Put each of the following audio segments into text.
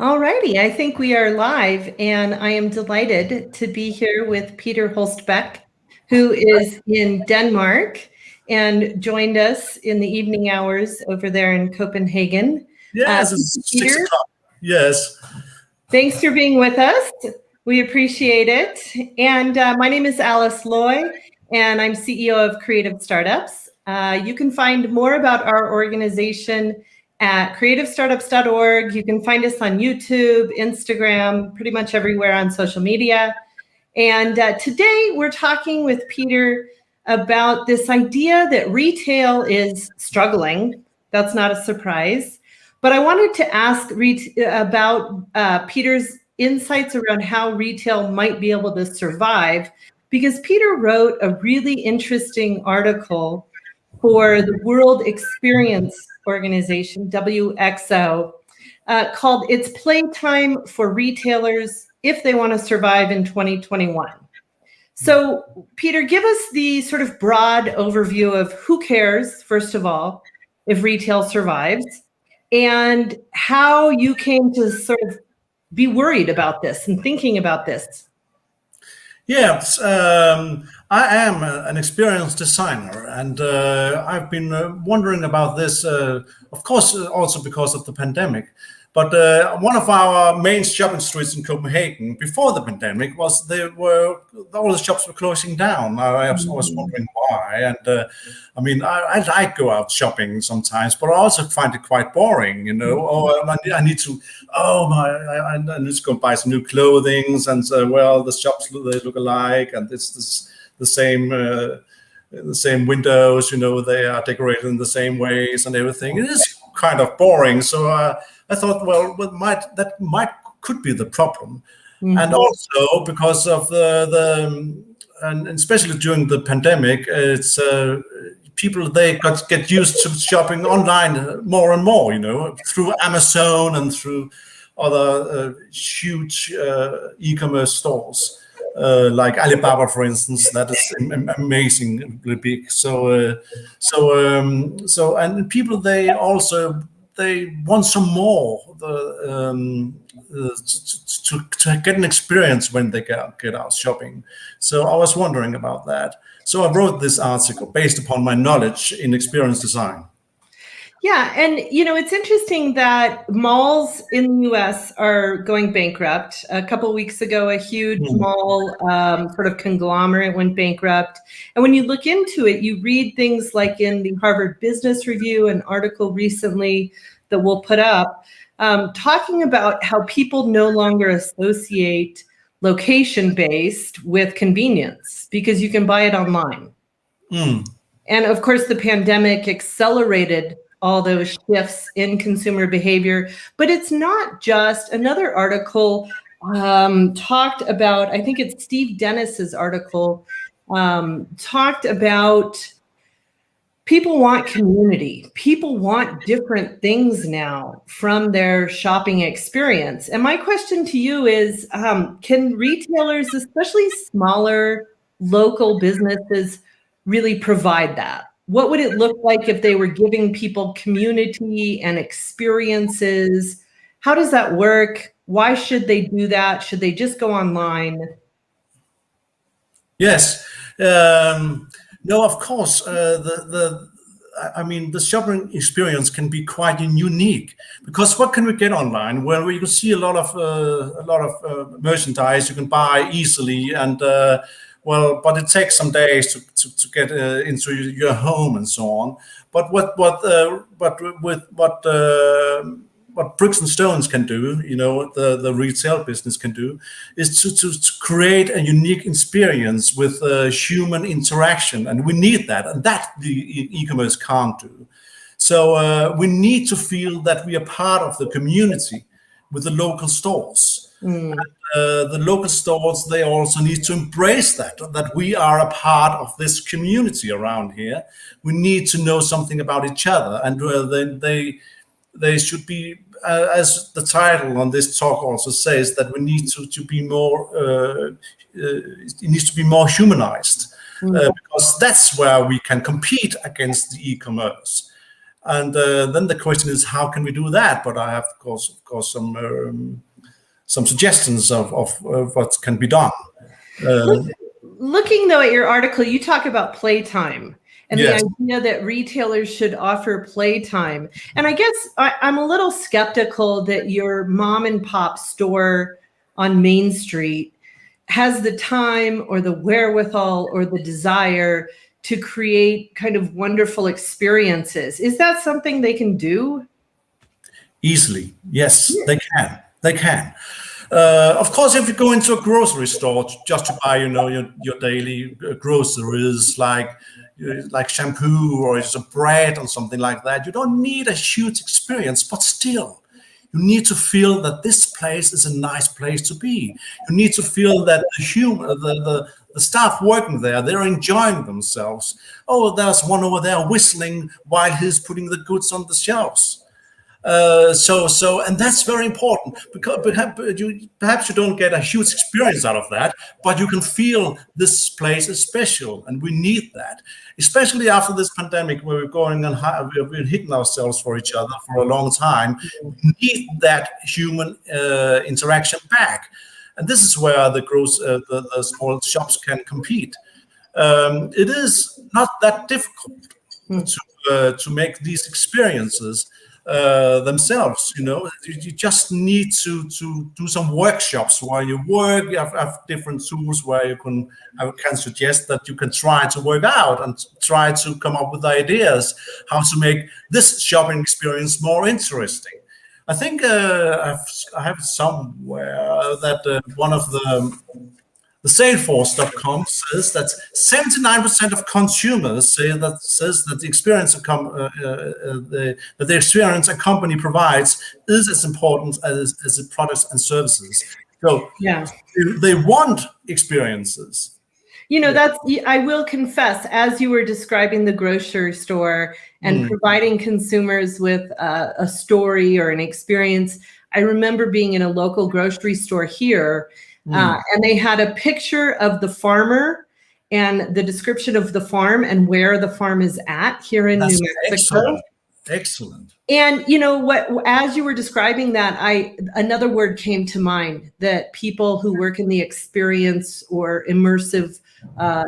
All righty, I think we are live, and I am delighted to be here with Peter Holst-Beck, who is in Denmark and joined us in the evening hours over there in Copenhagen. Yes, it's Peter, 6 o'clock. Yes. thanks for being with us. We appreciate it. And my name is Alice Loy, and I'm CEO of Creative Startups. You can find more about our organization at creativestartups.org. You can find us on YouTube, Instagram, pretty much everywhere on social media. And today we're talking with Peter about this idea that retail is struggling. That's not a surprise. But I wanted to ask about Peter's insights around how retail might be able to survive, because Peter wrote a really interesting article for the World Experience Organization, WXO, called It's Playtime for Retailers If They Want to Survive in 2021. So, Peter, give us the sort of broad overview of who cares, first of all, if retail survives, and how you came to sort of be worried about this and thinking about this. Yes, I am an experienced designer, and I've been wondering about this, of course, also because of the pandemic. But one of our main shopping streets in Copenhagen before the pandemic was all the shops were closing down. I was wondering why, and I mean, I like go out shopping sometimes, but I also find it quite boring. You know, I need to I need to go buy some new clothing, and well, the shops they look alike, and it's the same windows. You know, they are decorated in the same ways and everything. It is kind of boring. So I thought, well, that could be the problem, and also because of and especially during the pandemic, it's people they get used to shopping online more and more. You know, through Amazon and through other huge e-commerce stores. Like Alibaba, for instance, that is amazingly big. So and people they want some more to get an experience when they get out shopping. So I was wondering about that. So I wrote this article based upon my knowledge in experience design. Yeah, and you know, it's interesting that malls in the US are going bankrupt. A couple of weeks ago, a huge mall sort of conglomerate went bankrupt. And when you look into it, you read things like in the Harvard Business Review, an article recently that we'll put up, talking about how people no longer associate location-based with convenience because you can buy it online. And of course, the pandemic accelerated all those shifts in consumer behavior. But it's not just. Another article talked about, I think it's Steve Dennis's article, talked about people want community. People want different things now from their shopping experience. And my question to you is, can retailers, especially smaller local businesses, really provide that? What would it look like if they were giving people community and experiences? How does that work? Why should they do that? Should they just go online? Yes. No, of course. I mean, the shopping experience can be quite unique because what can we get online? Well, you can see a lot of merchandise you can buy easily, and well, but it takes some days to get into your home and so on. But what bricks and stones can do, you know, the retail business can do, is to create a unique experience with human interaction, and we need that, and that the e-commerce can't do. So we need to feel that we are part of the community with the local stores. The local stores, they also need to embrace that we are a part of this community around here. We need to know something about each other, and they should be, as the title on this talk also says, that we need to be more, it needs to be more humanized, because that's where we can compete against the e-commerce. And then the question is, how can we do that? But I have, of course, some suggestions of what can be done. Looking though at your article, you talk about playtime and Yes. the idea that retailers should offer playtime. And I guess I'm a little skeptical that your mom and pop store on Main Street has the time or the wherewithal or the desire to create kind of wonderful experiences. Is that something they can do? Easily, yes, they can. They can. Of course, if you go into a grocery store just to buy, your daily groceries, like shampoo or some bread or something like that, you don't need a huge experience, but still, you need to feel that this place is a nice place to be. You need to feel that the staff working there, they're enjoying themselves. Oh, there's one over there whistling while he's putting the goods on the shelves. And that's very important, because perhaps you don't get a huge experience out of that, but you can feel this place is special, and we need that, especially after this pandemic where we've been hitting ourselves for each other for a long time. We need that human interaction back, and this is where the small shops can compete. It is not that difficult to make these experiences themselves. You just need to do some workshops while you work. You have different tools where you can suggest that you can try to work out and try to come up with ideas how to make this shopping experience more interesting. I think I have somewhere that one of the Salesforce.com says that 79% of consumers says that the experience that the experience a company provides is as important as the products and services. So they want experiences. I will confess, as you were describing the grocery store and providing consumers with a story or an experience, I remember being in a local grocery store here. And they had a picture of the farmer and the description of the farm and where the farm is at here in New Mexico. Excellent. And as you were describing that, another word came to mind that people who work in the experience or immersive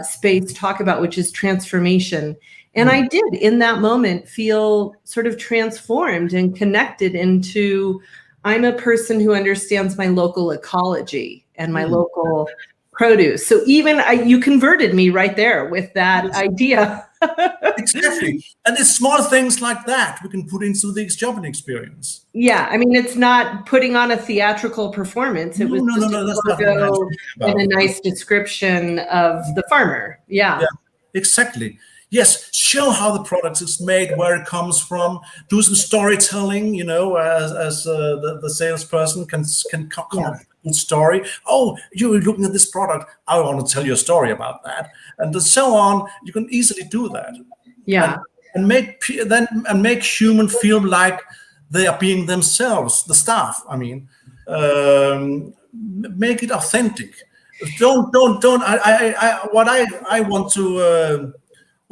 space talk about, which is transformation. And I did in that moment feel sort of transformed and connected into, I'm a person who understands my local ecology and my local produce. So even you converted me right there with that idea. Exactly. And it's small things like that we can put into the shopping experience. Yeah, I mean, it's not putting on a theatrical performance. It was just a logo and a nice description of the farmer. Yeah, exactly. Yes, show how the product is made, where it comes from. Do some storytelling, as the salesperson can come up with a good story. Oh, you're looking at this product. I want to tell you a story about that, and so on. You can easily do that. Yeah, and make human feel like they are being themselves. The staff. I mean, make it authentic. Don't.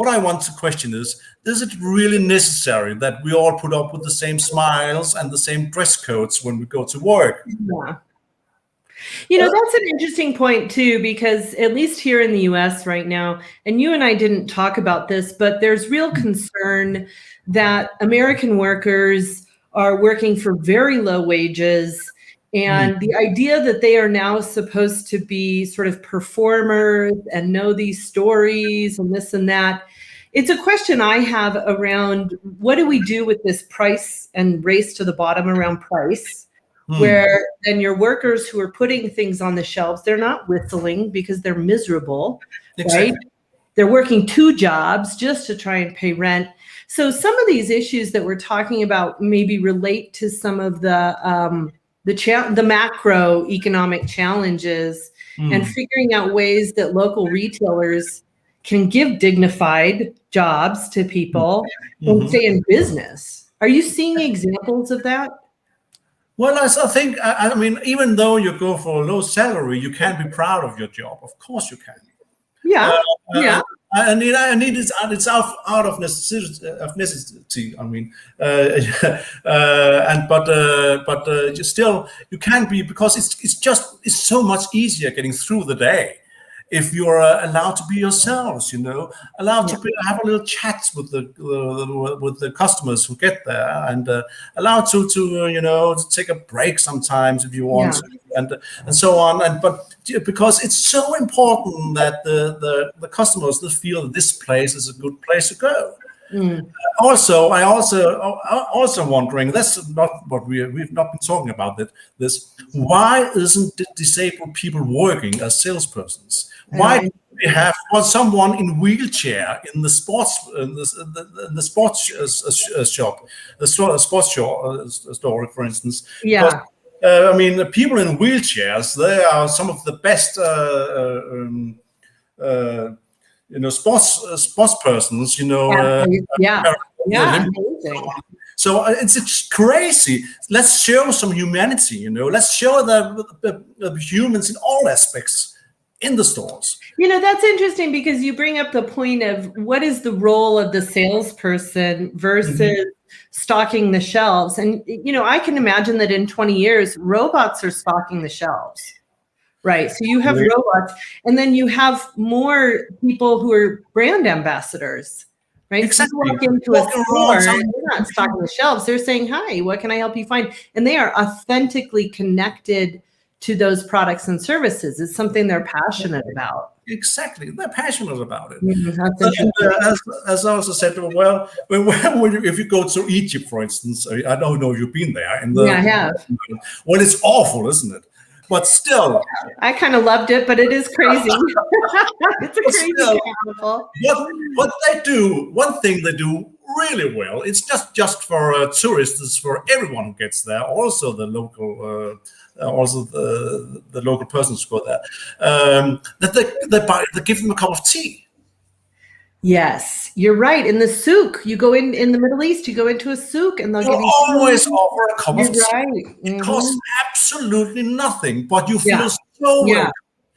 What I want to question is it really necessary that we all put up with the same smiles and the same dress codes when we go to work? Yeah. That's an interesting point too, because at least here in the US right now, and you and I didn't talk about this, but there's real concern that American workers are working for very low wages. And the idea that they are now supposed to be sort of performers and know these stories and this and that, it's a question I have around what do we do with this price and race to the bottom around price, where then your workers who are putting things on the shelves, they're not whistling because they're miserable, right? They're working 2 jobs just to try and pay rent. So some of these issues that we're talking about maybe relate to some of the macroeconomic challenges and figuring out ways that local retailers can give dignified jobs to people and stay in business. Are you seeing examples of that? Well, I think, I mean, even though you go for a low salary, you can be proud of your job. Of course you can. Yeah. I need it's out of necessity. I mean, and but still you can be, because it's so much easier getting through the day if you're allowed to be yourselves, allowed to have a little chat with the customers who get there, and allowed to to take a break sometimes if you want to, and so on. But because it's so important that the customers feel that this place is a good place to go. Also, I also wondering, that's not what we've not been talking about this. Why isn't disabled people working as salespersons? Why do we have someone in wheelchair in the sports shop, the sports store, for instance? Yeah. Because, I mean, the people in wheelchairs, they are some of the best sports persons, amazing. So it's crazy. Let's show some humanity, let's show the humans in all aspects in the stores. That's interesting, because you bring up the point of what is the role of the salesperson versus stocking the shelves. And, I can imagine that in 20 years, robots are stocking the shelves. Right. So you have robots, and then you have more people who are brand ambassadors, right? Exactly. So you walk into a store, they're not stocking the shelves. They're saying, "Hi, what can I help you find?" And they are authentically connected to those products and services. It's something they're passionate about. Exactly. They're passionate about it. As I also said, well, if you go to Egypt, for instance, I don't know if you've been there. I have. Well, it's awful, isn't it? But still, I kind of loved it, but it is crazy. It's a crazy example. What they do, one thing they do really well, it's just for tourists, it's for everyone who gets there, also the local the local persons who go there, that they give them a cup of tea. Yes, you're right. In the souk, you go in the Middle East, you go into a souk, and they'll give you always offer a cup of tea. Right. It costs absolutely nothing, but you feel so well.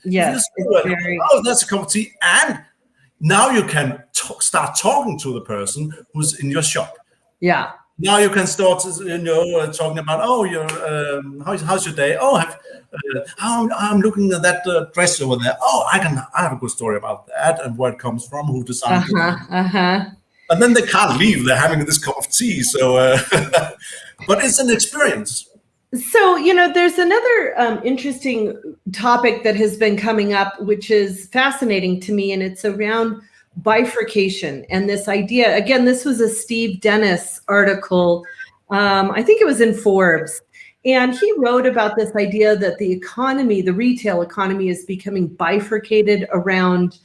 Yes. Oh, that's a cup of tea, and now you can start talking to the person who's in your shop. Yeah. Now you can start, talking about, how's your day? Oh, I'm looking at that dress over there. Oh, I have a good story about that and where it comes from, who designed it. And then they can't leave. They're having this cup of tea. So, but it's an experience. So, there's another interesting topic that has been coming up, which is fascinating to me, and it's around bifurcation and this idea. Again, this was a Steve Dennis article. I think it was in Forbes. And he wrote about this idea that the retail economy is becoming bifurcated around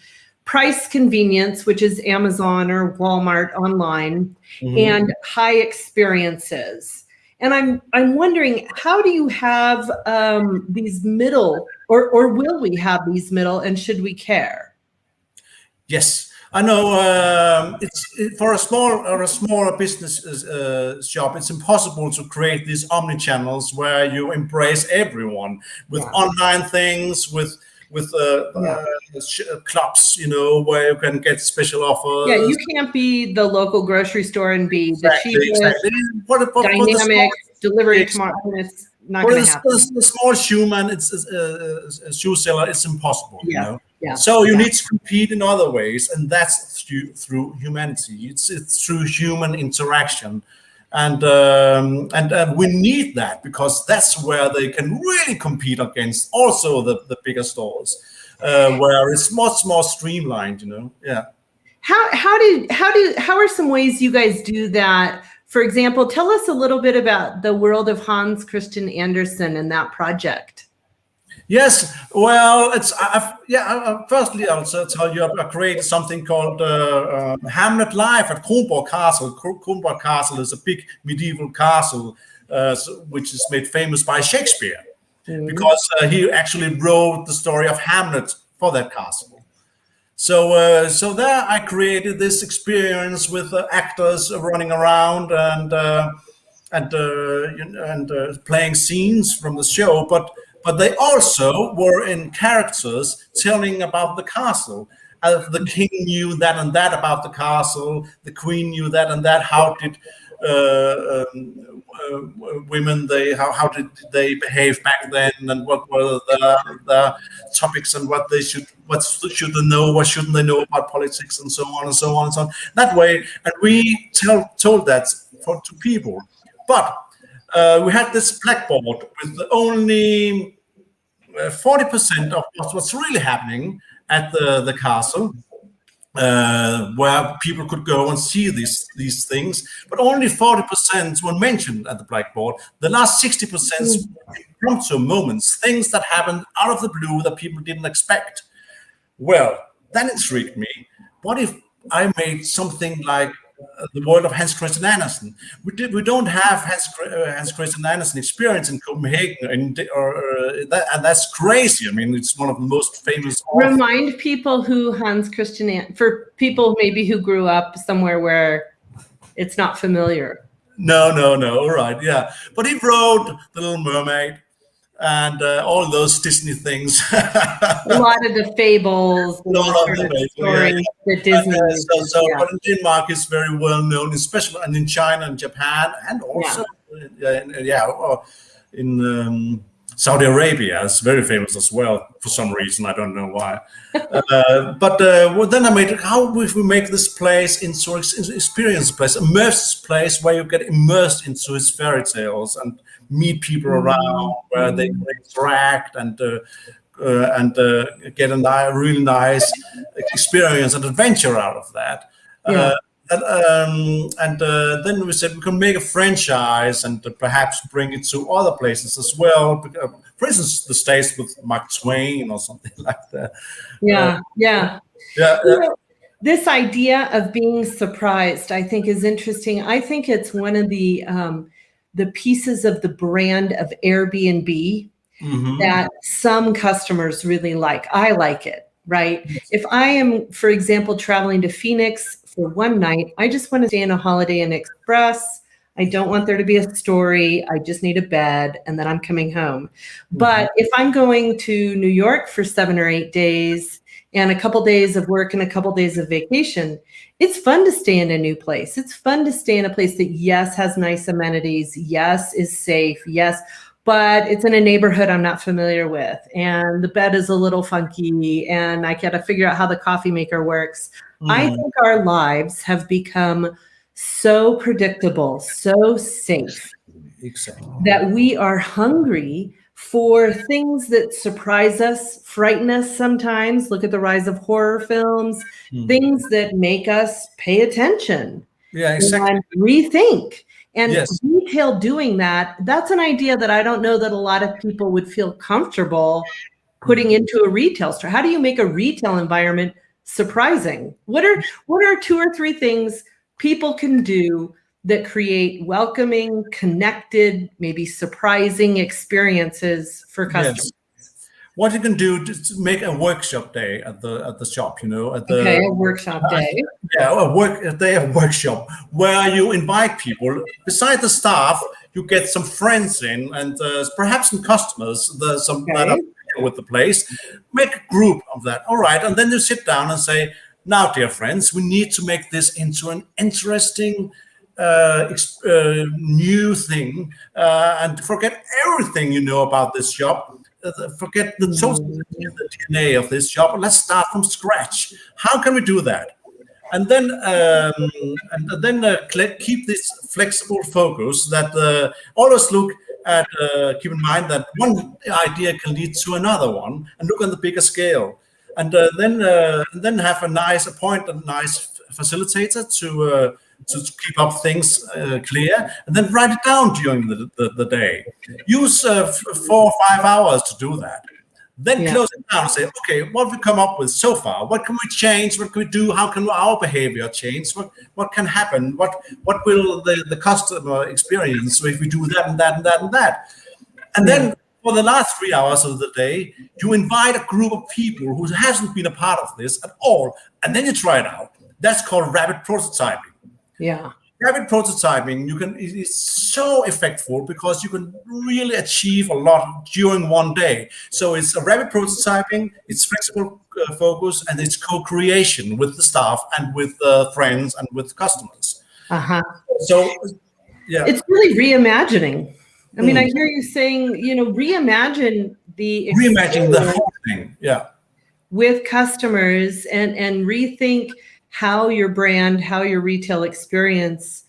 price convenience, which is Amazon or Walmart online, and high experiences. And I'm wondering, how do you have these middle, or will we have these middle, and should we care? Yes, I know. For a smaller business shop, it's impossible to create these omni-channels where you embrace everyone with online things, with clubs, where you can get special offers. Yeah, you can't be the local grocery store and be the cheapest, dynamic delivery tomorrow. It's not going to happen. The small shoeman, it's a shoe seller. It's impossible. Yeah. So you need to compete in other ways, and that's through humanity. It's through human interaction, and we need that, because that's where they can really compete against also the bigger stores, where it's much more streamlined. How are some ways you guys do that? For example, tell us a little bit about the world of Hans Christian Andersen and that project. Yes, well, firstly, I'll tell you, I created something called Hamlet Live at Kronborg Castle. Kronborg Castle is a big medieval castle, which is made famous by Shakespeare, because he actually wrote the story of Hamlet for that castle. So there I created this experience with actors running around and playing scenes from the show, but they also were in characters telling about the castle. The king knew that and that about the castle. The queen knew that and that. How did women how did they behave back then, and what were the topics, and what should they know, what shouldn't they know about politics, and so on and so on and so on. That way, and we told that to people, but we had this blackboard with only 40% of what's really happening at the castle, where people could go and see these things, but only 40% were mentioned at the blackboard. The last 60% impromptu moments, things that happened out of the blue that people didn't expect. Well, that intrigued me. What if I made something like the world of Hans Christian Andersen? We don't have Hans Christian Andersen experience in Copenhagen, and that's crazy. I mean, it's one of the most famous. Remind people who Hans Christian, for people maybe who grew up somewhere where it's not familiar. No. All right, yeah. But he wrote The Little Mermaid and all those Disney things. A lot of the fables, the Disney. But in Denmark, it's very well known, especially and in China and Japan, and also in Saudi Arabia. It's very famous as well for some reason. I don't know why. But then I made how if we make this place into an experience place, immersive place where you get immersed into his fairy tales and meet people around, where they can interact and get a really nice experience and adventure out of that. Then we said we can make a franchise and perhaps bring it to other places as well. For instance, the States with Mark Twain or something like that. This idea of being surprised, I think, is interesting. I think it's one of the pieces of the brand of Airbnb that some customers really like. I like it, right? If I am, for example, traveling to Phoenix for one night, I just want to stay in a Holiday Inn Express. I don't want there to be a story. I just need a bed, and then I'm coming home. But if I'm going to New York for 7 or 8 days and a couple days of work and a couple days of vacation, it's fun to stay in a new place. It's fun to stay in a place that, yes, has nice amenities, yes, is safe, yes, but it's in a neighborhood I'm not familiar with, and the bed is a little funky, and I got to figure out how the coffee maker works. I think our lives have become so predictable, so safe, that we are hungry for things that surprise us, frighten us sometimes. Look at the rise of horror films, things that make us pay attention and rethink. And retail doing that, that's an idea that I don't know that a lot of people would feel comfortable putting into a retail store. How do you make a retail environment surprising? What are 2 or 3 things people can do that create welcoming, connected, maybe surprising experiences for customers? What you can do to make a workshop day at the shop, a workshop day. A day of workshop where you invite people. Beside the staff, you get some friends in, and perhaps some customers. That are with the place. Make a group of that. All right, and then you sit down and say, "Now, dear friends, we need to make this into an interesting." New thing, and forget everything you know about this shop. Forget the DNA of this shop. Let's start from scratch. How can we do that? And then keep this flexible focus. That always look at. Keep in mind that one idea can lead to another one, and look on the bigger scale. And then have a nice facilitator to keep up things clear, and then write it down during the day. Use 4 or 5 hours to do that. Then close it down and say, okay, what have we come up with so far? What can we change? What can we do? How can our behavior change? What can happen? What will the customer experience if we do that and that and that and that? And then for the last 3 hours of the day, you invite a group of people who hasn't been a part of this at all, and then you try it out. That's called rapid prototyping. Yeah. rapid prototyping, it's so effective because you can really achieve a lot during one day. So it's a rapid prototyping, it's flexible focus, and it's co-creation with the staff and with friends and with customers. So yeah, it's really reimagining. I mean, I hear you saying, reimagine the whole thing. Yeah, with customers and rethink how your brand, how your retail experience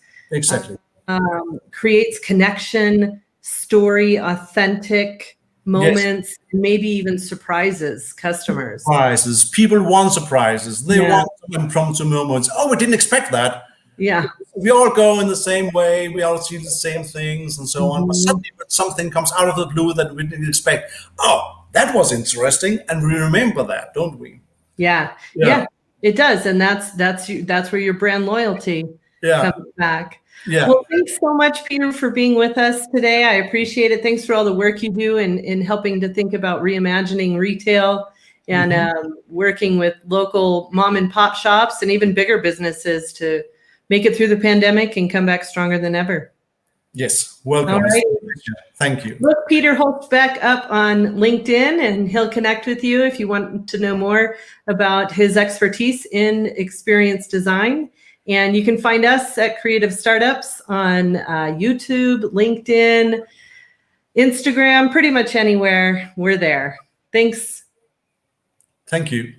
creates connection, story, authentic moments, maybe even surprises customers. Surprises. People want surprises. They want impromptu moments. Oh, we didn't expect that. Yeah. We all go in the same way. We all see the same things and so on. But suddenly something comes out of the blue that we didn't expect. Oh, that was interesting. And we remember that, don't we? Yeah. It does. And that's where your brand loyalty comes back. Yeah. Well, thanks so much, Peter, for being with us today. I appreciate it. Thanks for all the work you do in helping to think about reimagining retail and working with local mom and pop shops and even bigger businesses to make it through the pandemic and come back stronger than ever. Yes, welcome. All right. Thank you. Look Peter Holst-Beck up on LinkedIn, and he'll connect with you if you want to know more about his expertise in experience design. And you can find us at Creative Startups on YouTube, LinkedIn, Instagram, pretty much anywhere. We're there. Thanks. Thank you.